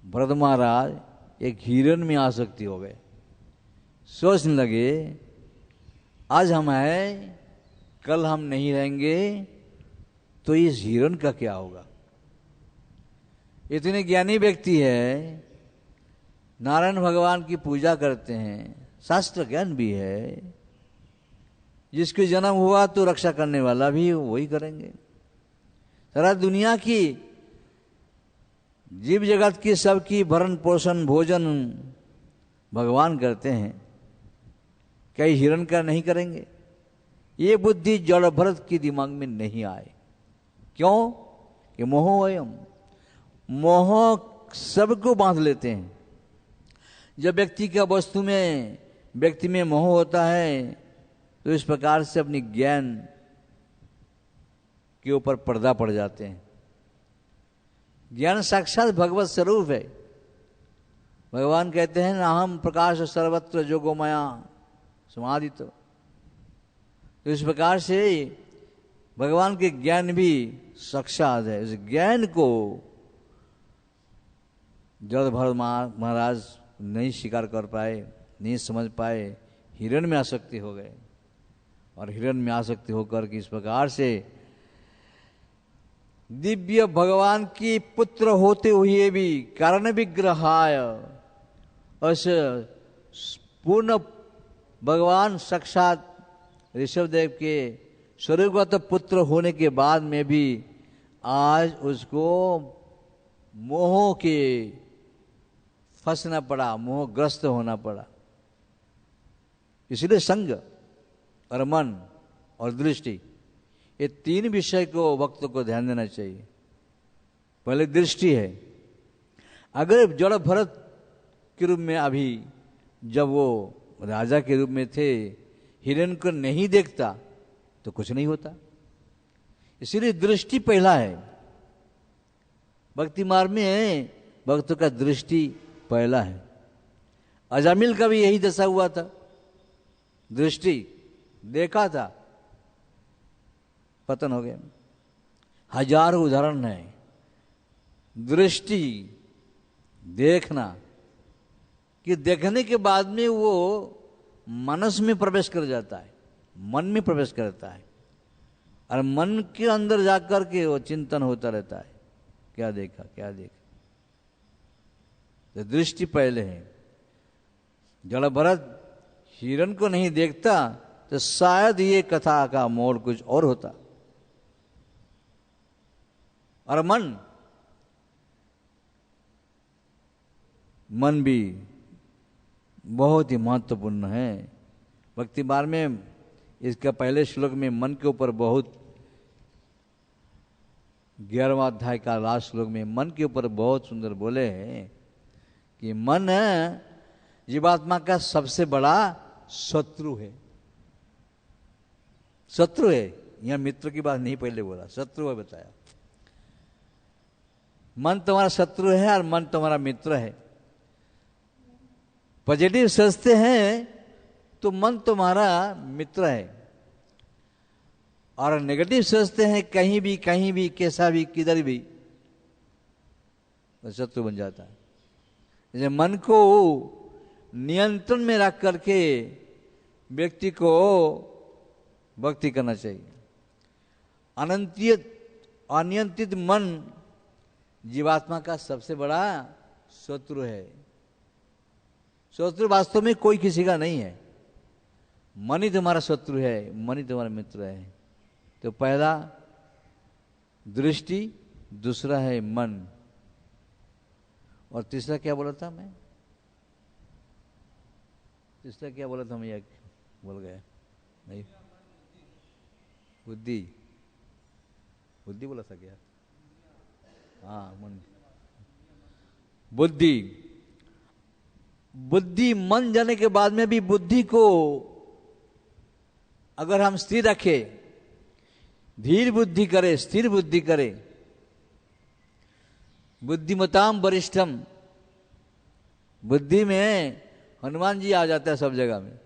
भरत महाराज एक हिरन में आसक्ति हो गए। सोचने लगे आज हम हैं, कल हम नहीं रहेंगे, तो इस हिरन का क्या होगा। इतने ज्ञानी व्यक्ति है, नारायण भगवान की पूजा करते हैं, शास्त्र ज्ञान भी है, जिसके जन्म हुआ तो रक्षा करने वाला भी वही करेंगे। सारा दुनिया की, जीव जगत की, सबकी भरण पोषण भोजन भगवान करते हैं, कई हिरण का नहीं करेंगे। ये बुद्धि जड़ भरत की दिमाग में नहीं आए। क्यों? कि मोहोयम, मोह सबको बांध लेते हैं। जब व्यक्ति का वस्तु में, व्यक्ति में मोह होता है, तो इस प्रकार से अपनी ज्ञान के ऊपर पर्दा पड़ जाते हैं। ज्ञान साक्षात भगवत स्वरूप है। भगवान कहते हैं ना, हम प्रकाश सर्वत्र जोगोमया समाधित। तो इस प्रकार से भगवान के ज्ञान भी साक्षात है। इस ज्ञान को जड़ भरत महाराज नहीं स्वीकार कर पाए, नहीं समझ पाए, हिरण में आसक्ति हो गए। और हिरण में आसक्ति होकर के इस प्रकार से दिव्य भगवान की पुत्र होते हुए भी कारण विग्रहाय, पूर्ण भगवान साक्षात ऋषभदेव के स्वरूपगत पुत्र होने के बाद में भी आज उसको मोह के फंसना पड़ा, मोहग्रस्त होना पड़ा। इसलिए संग और मन और दृष्टि, ये तीन विषय को भक्तों को ध्यान देना चाहिए। पहले दृष्टि है। अगर जड़ भरत के रूप में, अभी जब वो राजा के रूप में थे, हिरण को नहीं देखता तो कुछ नहीं होता। इसीलिए दृष्टि पहला है। भक्ति मार्ग में भक्तों का दृष्टि पहला है। अजामिल का भी यही दशा हुआ था। दृष्टि देखा था, पतन हो गया। हजारों उदाहरण है। दृष्टि, देखना, कि देखने के बाद में वो मनस में प्रवेश कर जाता है, मन में प्रवेश करता है, और मन के अंदर जाकर के वो चिंतन होता रहता है, क्या देखा क्या देखा। तो दृष्टि पहले है। जड़ भरत हिरण को नहीं देखता तो शायद ये कथा का मोड़ कुछ और होता। और मन भी बहुत ही महत्वपूर्ण है। भक्ति मार्ग में इसका पहले श्लोक में मन के ऊपर बहुत, 11वां अध्याय का लास्ट श्लोक में मन के ऊपर बहुत सुंदर बोले हैं कि मन जीवात्मा का सबसे बड़ा शत्रु है। शत्रु है, यहां मित्र की बात नहीं पहले बोला, शत्रु है बताया। मन तुम्हारा शत्रु है और मन तुम्हारा मित्र है। पॉजिटिव सोचते हैं तो मन तुम्हारा मित्र है, और नेगेटिव सोचते हैं कहीं भी कैसा भी किधर भी, तो शत्रु बन जाता है। जैसे मन को नियंत्रण में रख करके व्यक्ति को भक्ति करना चाहिए। अनियंत्रित मन जीवात्मा का सबसे बड़ा शत्रु है। शत्रु वास्तव में कोई किसी का नहीं है, मन ही तुम्हारा शत्रु है, मन ही तुम्हारा मित्र है। तो पहला दृष्टि, दूसरा है मन, और तीसरा क्या बोला था मैं? तीसरा क्या बोला था मैं, यह बोल गया नहीं, बुद्धि, बुद्धि बोला था क्या? हाँ, मन, बुद्धि। बुद्धि, मन जाने के बाद में भी बुद्धि को अगर हम स्थिर रखें, धीर बुद्धि करे, स्थिर बुद्धि करे, बुद्धिमताम वरिष्ठम, बुद्धि में हनुमान जी आ जाता है सब जगह में।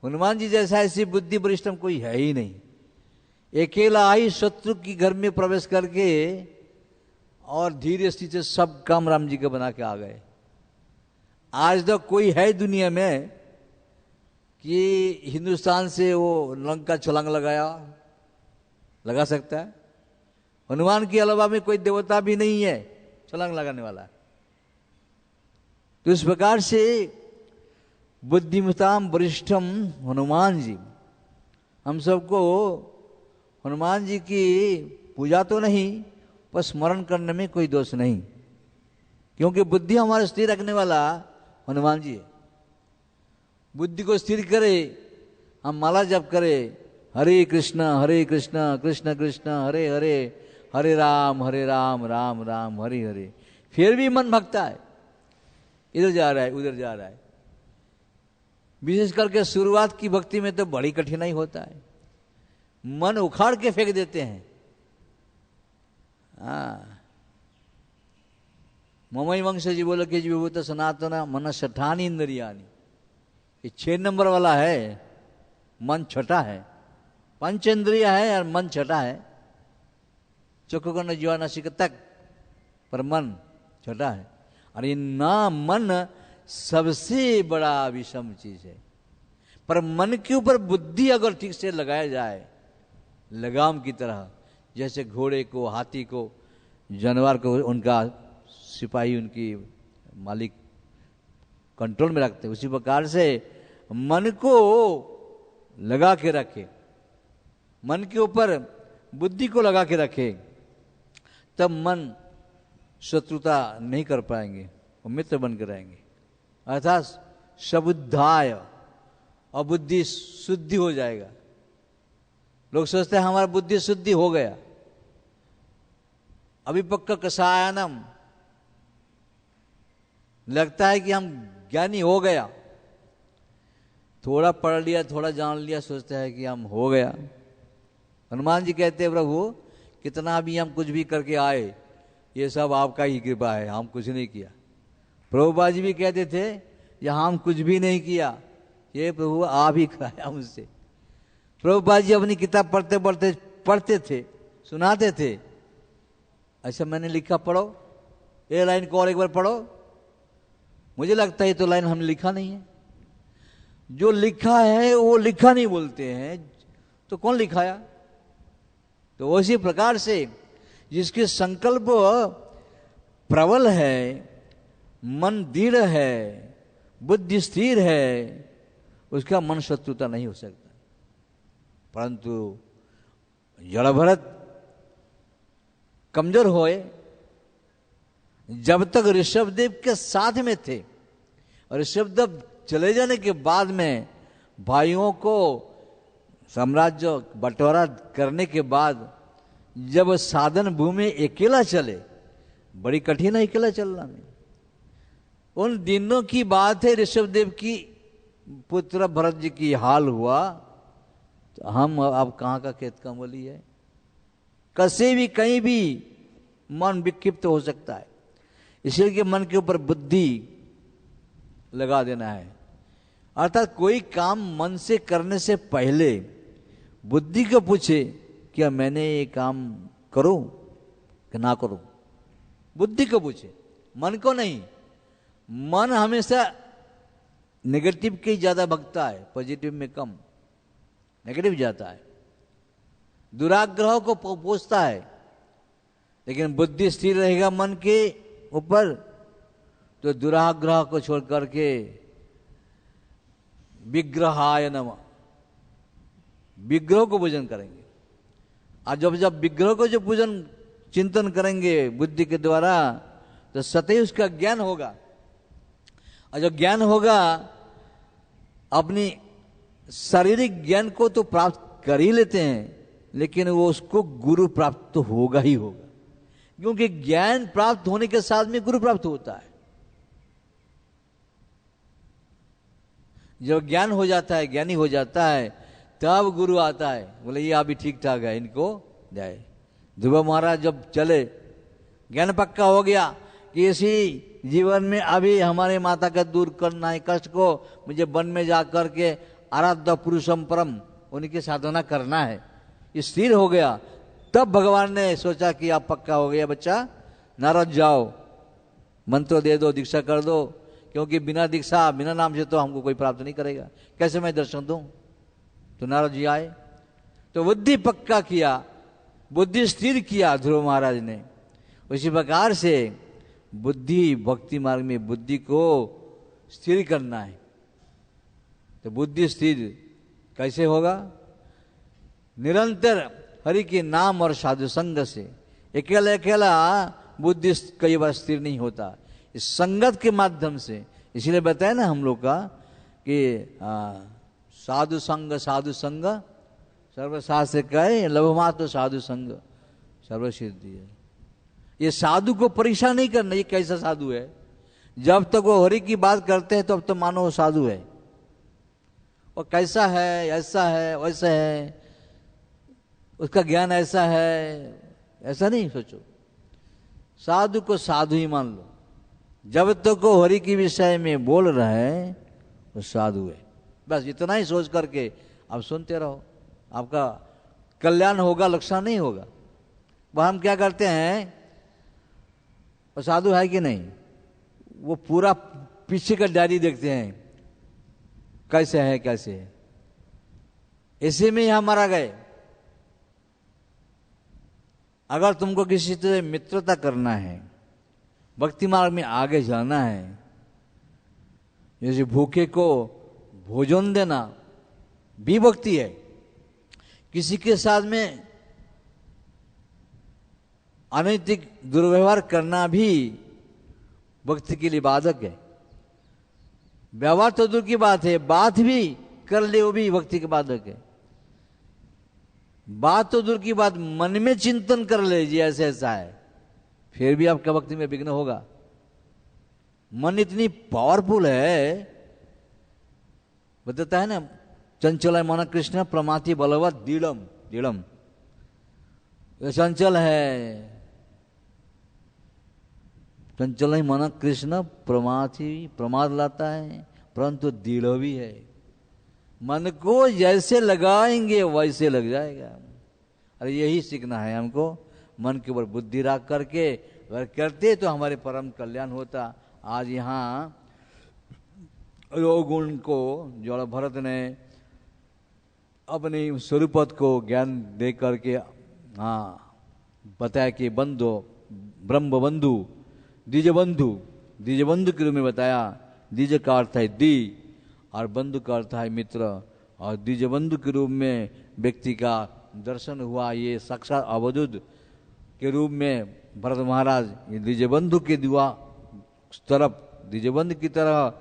हनुमान जी जैसा ऐसी बुद्धि वरिष्ठम कोई है ही नहीं। अकेला ही शत्रु की घर में प्रवेश करके और धीरे स्थिति से सब काम राम जी के बना के आ गए। आज तक कोई है दुनिया में कि हिंदुस्तान से वो लंका छलांग लगा सकता है? हनुमान के अलावा में कोई देवता भी नहीं है छलांग लगाने वाला। तो इस प्रकार से बुद्धिमताम वरिष्ठम हनुमान जी, हम सबको हनुमान जी की पूजा तो नहीं पर स्मरण करने में कोई दोष नहीं, क्योंकि बुद्धि हमारे स्थिर रखने वाला हनुमान जी है। बुद्धि को स्थिर करे, हम माला जप करे, हरे कृष्णा कृष्ण कृष्ण हरे हरे, हरे राम राम राम हरे हरे, फिर भी मन भगता है, इधर जा रहा है उधर जा रहा है। विशेष करके शुरुआत की भक्ति में तो बड़ी कठिनाई होता है, मन उखाड़ के फेंक देते हैं। ममई वंश जी बोले कि विभूत सनातन मन सठानी इंद्रियानी, ये 6 नंबर वाला है, मन छठा है। पंचेंद्रिय है और मन छठा है, चक्षु कर्ण जीवा नासिका तक, पर मन छठा है। और ये ना मन सबसे बड़ा विषम चीज है। पर मन के ऊपर बुद्धि अगर ठीक से लगाया जाए, लगाम की तरह, जैसे घोड़े को, हाथी को, जानवर को उनका सिपाही, उनकी मालिक कंट्रोल में रखते, उसी प्रकार से मन को लगा के रखे, मन के ऊपर बुद्धि को लगा के रखे, तब मन शत्रुता नहीं कर पाएंगे और मित्र बनकर रहेंगे। अर्थात सबुद्धाय, और बुद्धि शुद्धि हो जाएगा। लोग सोचते हैं हमारा बुद्धि शुद्धि हो गया, अभिपक्व कषायनम, लगता है कि हम ज्ञानी हो गया, थोड़ा पढ़ लिया, थोड़ा जान लिया, सोचता है कि हम हो गया। हनुमान जी कहते हैं प्रभु कितना भी हम कुछ भी करके आए, ये सब आपका ही कृपा है, हम कुछ नहीं किया। प्रभुपाद जी भी कहते थे ये हम कुछ भी नहीं किया, ये प्रभु आप ही कराया मुझसे। प्रभुपाद जी अपनी किताब पढ़ते थे, सुनाते थे, अच्छा मैंने लिखा पढ़ो, ये लाइन को और एक बार पढ़ो। मुझे लगता है ये तो लाइन हमने लिखा नहीं है। जो लिखा है वो लिखा नहीं बोलते हैं, तो कौन लिखाया? तो उसी प्रकार से जिसके संकल्प प्रबल है, मन दृढ़ है, बुद्धि स्थिर है, उसका मन शत्रुता नहीं हो सकता। परंतु जड़ भरत कमजोर होए, जब तक ऋषभदेव के साथ में थे, और ऋषभदेव चले जाने के बाद में भाइयों को साम्राज्य बंटवारा करने के बाद जब साधन भूमि अकेला चले, बड़ी कठिन है अकेला चलना में। उन दिनों की बात है, ऋषभदेव की पुत्र भरत जी की हाल हुआ, तो हम अब कहाँ का खेत कमली है। कसे भी कहीं भी मन विक्षिप्त हो सकता है, इसलिए कि मन के ऊपर बुद्धि लगा देना है। अर्थात कोई काम मन से करने से पहले बुद्धि को पूछे क्या मैंने ये काम करूं कि ना करूं। बुद्धि को पूछे, मन को नहीं। मन हमेशा नेगेटिव के ज्यादा भगता है, पॉजिटिव में कम, नेगेटिव जाता है, दुराग्रह को पोषता है। लेकिन बुद्धि स्थिर रहेगा मन के ऊपर तो दुराग्रह को छोड़ करके विग्रहाय नमः, विग्रह को पूजन करेंगे। और जब जब विग्रह को जो पूजन चिंतन करेंगे बुद्धि के द्वारा तो सतही उसका ज्ञान होगा। और जो ज्ञान होगा अपनी शारीरिक ज्ञान को तो प्राप्त कर ही लेते हैं, लेकिन वो उसको गुरु प्राप्त तो होगा ही होगा, क्योंकि ज्ञान प्राप्त होने के साथ में गुरु प्राप्त होता है। जब ज्ञान हो जाता है, ज्ञानी हो जाता है, तब गुरु आता है, बोले ये अभी ठीक ठाक है, इनको जाए। ध्रुव महाराज जब चले, ज्ञान पक्का हो गया कि इसी जीवन में अभी हमारे माता का दूर करना है कष्ट को, मुझे वन में जा करके आराध्य पुरुषम परम उनकी साधना करना है, ये स्थिर हो गया। तब भगवान ने सोचा कि आप पक्का हो गया बच्चा, नारद जाओ, मंत्र दे दो, दीक्षा कर दो, क्योंकि बिना दीक्षा बिना नाम से तो हमको कोई प्राप्त नहीं करेगा, कैसे मैं दर्शन दूं। तो नारद जी आए तो बुद्धि पक्का किया, बुद्धि स्थिर किया ध्रुव महाराज ने। उसी प्रकार से बुद्धि भक्ति मार्ग में बुद्धि को स्थिर करना है। तो बुद्धि स्थिर कैसे होगा? निरंतर हरि के नाम और साधु संग से। अकेला अकेला बुद्धि कई बार स्थिर नहीं होता, इस संगत के माध्यम से। इसलिए बताया ना हम लोग का कि साधु संग सर्वशास्त्र कहे लभमात्र साधु संग सर्वसिद्धि है। ये साधु को परीक्षा नहीं करना, ये कैसा साधु है। जब तक वो हरि की बात करते हैं तब तो मानो वो साधु है, और कैसा है, ऐसा है, वैसा है, उसका ज्ञान ऐसा है, ऐसा नहीं सोचो। साधु को साधु ही मान लो। जब तक वो हरि के विषय में बोल रहे हैं वो साधु है, बस इतना ही सोच करके आप सुनते रहो, आपका कल्याण होगा, लक्षण नहीं होगा। वह हम क्या करते हैं, वो साधु है कि नहीं, वो पूरा पीछे का डायरी देखते हैं, कैसे है कैसे है, इसी में ही हम मारा गए। अगर तुमको किसी से मित्रता करना है, भक्ति मार्ग में आगे जाना है, जैसे भूखे को भोजन देना भी भक्ति है, किसी के साथ में अनैतिक दुर्व्यवहार करना भी भक्ति के लिए बाधक है। व्यवहार तो दूर की बात है, बात भी कर ले वो भी भक्ति के बाधक है। बात तो दूर की बात, मन में चिंतन कर ले जी ऐसा ऐसा है, फिर भी आपका भक्ति में विघ्न होगा। मन इतनी पावरफुल है, बताता है ना, चंचल मन कृष्ण प्रमाथि बलवत दृढ़म दृढ़म। चंचल है, चंचल ही मन कृष्ण प्रमाद लाता है, परंतु दृढ़ भी है। मन को जैसे लगाएंगे वैसे लग जाएगा। अरे यही सीखना है हमको, मन के ऊपर बुद्धि रख करके अगर करते तो हमारे परम कल्याण होता। आज यहाँ गुण को जो भरत ने अपने स्वरूपत को ज्ञान दे करके बताया कि बंधु ब्रह्म बंधु द्विज बंधु के रूप में बताया। द्विज का अर्थ है दी और बंधु का अर्थ है मित्र, और द्विज बंधु के रूप में व्यक्ति का दर्शन हुआ। ये साक्षात अवधूत के रूप में भरत महाराज ये द्विज बंधु के दुआ तरफ, द्विज बंधु की तरह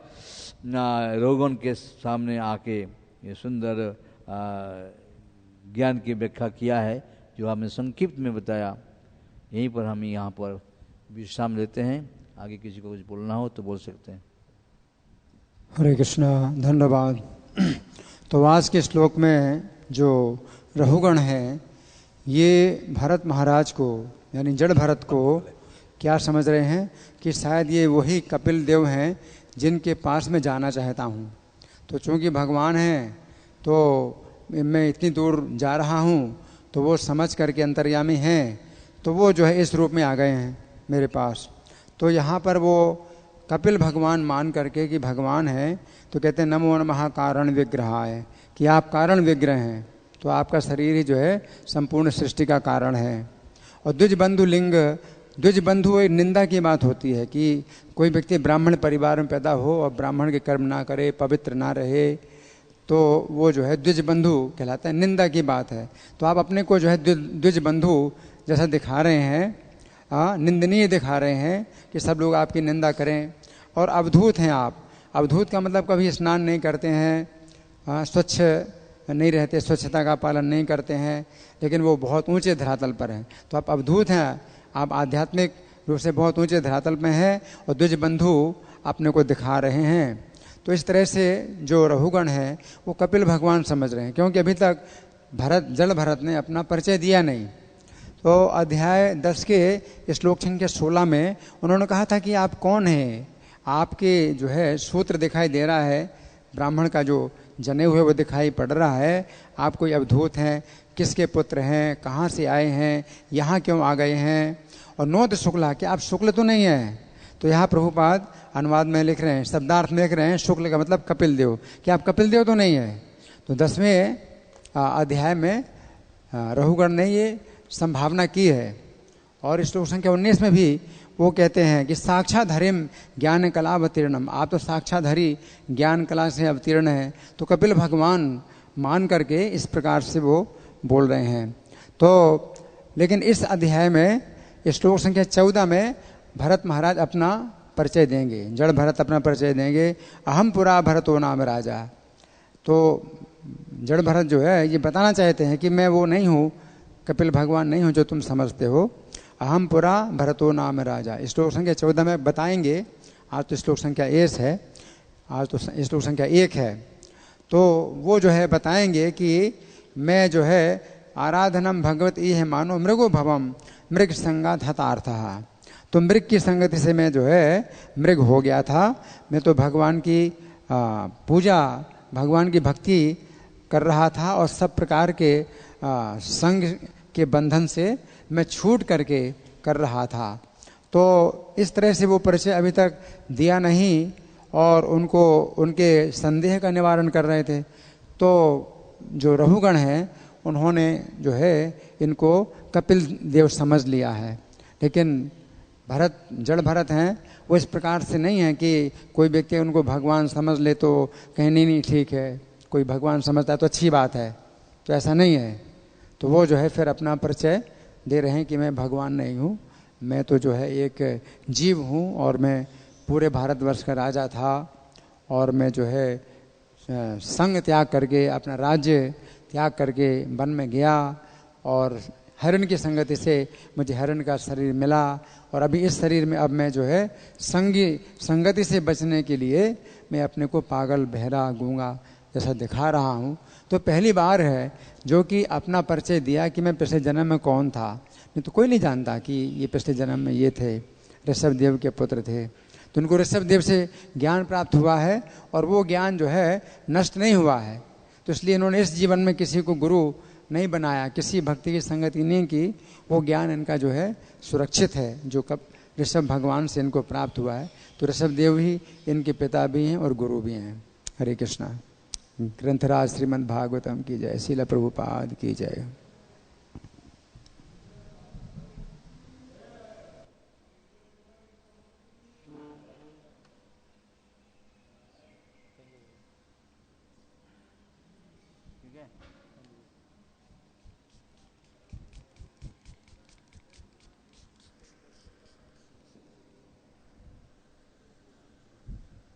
रोगन के सामने आके ये सुंदर ज्ञान की व्याख्या किया है, जो हमने संक्षिप्त में बताया। यहीं पर हम यहाँ पर विश्राम लेते हैं, आगे किसी को कुछ बोलना हो तो बोल सकते हैं। हरे कृष्णा, धन्यवाद। तो आज के श्लोक में जो रहुगण है, ये भरत महाराज को यानी जड़ भरत को क्या समझ रहे हैं कि शायद ये वही कपिल देव हैं जिनके पास में जाना चाहता हूँ। तो चूँकि भगवान हैं तो मैं इतनी दूर जा रहा हूँ, तो वो समझ करके अंतर्यामी हैं, तो वो जो है इस रूप में आ गए हैं मेरे पास। तो यहाँ पर वो कपिल भगवान मान करके कि भगवान है, तो कहते हैं नमो नमः कारण विग्रहाय, कि आप कारण विग्रह हैं, तो आपका शरीर ही जो है संपूर्ण सृष्टि का कारण है। और द्विजबंधु लिंग, द्विजबंधु एक निंदा की बात होती है कि कोई व्यक्ति ब्राह्मण परिवार में पैदा हो और ब्राह्मण के कर्म ना करे, पवित्र ना रहे, तो वो जो है द्विजबंधु कहलाता है, निंदा की बात है। तो आप अपने को जो है द्विजबंधु जैसा दिखा रहे हैं, निंदनीय दिखा रहे हैं कि सब लोग आपकी निंदा करें। और अवधूत हैं आप। अवधूत का मतलब कभी स्नान नहीं करते हैं, स्वच्छ नहीं रहते, स्वच्छता का पालन नहीं करते हैं, लेकिन वो बहुत ऊंचे धरातल पर हैं। तो आप अवधूत हैं, आप आध्यात्मिक रूप से बहुत ऊंचे धरातल में हैं और द्विजबंधु अपने को दिखा रहे हैं। तो इस तरह से जो रहुगण है वो कपिल भगवान समझ रहे हैं, क्योंकि अभी तक जड़ भरत ने अपना परिचय दिया नहीं। तो अध्याय 10 के श्लोक संख्या 16 में उन्होंने कहा था कि आप कौन हैं, आपके जो है सूत्र दिखाई दे रहा है, ब्राह्मण का जो जने हुए वो दिखाई पड़ रहा है, आप कोई अवधूत हैं, किसके पुत्र हैं, कहाँ से आए हैं, यहाँ क्यों आ गए हैं। और नोद शुक्ला, कि आप शुक्ल तो नहीं हैं। तो यहाँ प्रभुपाद अनुवाद में लिख रहे हैं, शब्दार्थ में लिख रहे हैं, शुक्ल का मतलब कपिल देव, कि आप कपिल देव तो नहीं है। तो 10वें अध्याय में रहुगण ने ये संभावना की है। और श्लोक संख्या 19 में भी वो कहते हैं कि साक्षाधरिम ज्ञान कला अवतीर्णम, आप तो साक्षाधरी ज्ञान कला से अवतीर्ण है। तो कपिल भगवान मान करके इस प्रकार से वो बोल रहे हैं। तो लेकिन इस अध्याय में श्लोक संख्या 14 में भरत महाराज अपना परिचय देंगे, जड़ भरत अपना परिचय देंगे, अहम पुरा भरतो नाम राजा। तो जड़ भरत जो है ये बताना चाहते हैं कि मैं वो नहीं हूँ, कपिल भगवान नहीं हूँ जो तुम समझते हो, अहम पुरा भरतो नाम राजा। श्लोक संख्या 14 में बताएंगे। आज तो श्लोक संख्या 1 है, आज तो श्लोक संख्या 1 है। तो वो जो है बताएंगे कि मैं जो है आराधनम भगवत ई है मानो मृगो भवम मृग संगात हतार्थः। तो मृग की संगति से मैं जो है मृग हो गया था। मैं तो भगवान की पूजा, भगवान की भक्ति कर रहा था और सब प्रकार के संग के बंधन से मैं छूट करके कर रहा था। तो इस तरह से वो परिचय अभी तक दिया नहीं और उनको उनके संदेह का निवारण कर रहे थे। तो जो रहुगण हैं उन्होंने जो है इनको कपिल देव समझ लिया है। लेकिन भरत, जड़ भरत हैं, वो इस प्रकार से नहीं है कि कोई व्यक्ति उनको भगवान समझ ले तो कहीं नहीं ठीक है, कोई भगवान समझता है तो अच्छी बात है, तो ऐसा नहीं है। तो वो जो है फिर अपना परिचय दे रहे हैं कि मैं भगवान नहीं हूँ, मैं तो जो है एक जीव हूँ और मैं पूरे भारतवर्ष का राजा था और मैं जो है संग त्याग करके, अपना राज्य त्याग करके वन में गया और हरण की संगति से मुझे हरण का शरीर मिला और अभी इस शरीर में अब मैं जो है संगति से बचने के लिए मैं अपने को पागल, बहरा, गूंगा जैसा दिखा रहा हूँ। तो पहली बार है जो कि अपना परिचय दिया कि मैं पिछले जन्म में कौन था। नहीं तो कोई नहीं जानता कि ये पिछले जन्म में ये थे, ऋषभ देव के पुत्र थे। तो उनको ऋषभ देव से ज्ञान प्राप्त हुआ है और वो ज्ञान जो है नष्ट नहीं हुआ है। तो इसलिए इन्होंने इस जीवन में किसी को गुरु नहीं बनाया, किसी भक्ति की संगति नहीं की, वो ज्ञान इनका जो है सुरक्षित है जो कब ऋषभ भगवान से इनको प्राप्त हुआ है। तो ऋषभ देव ही इनके पिता भी हैं और गुरु भी हैं। हरे कृष्णा। ग्रंथराज श्रीमद् भागवतम की जय, श्रील प्रभुपाद की जय। ठीक है।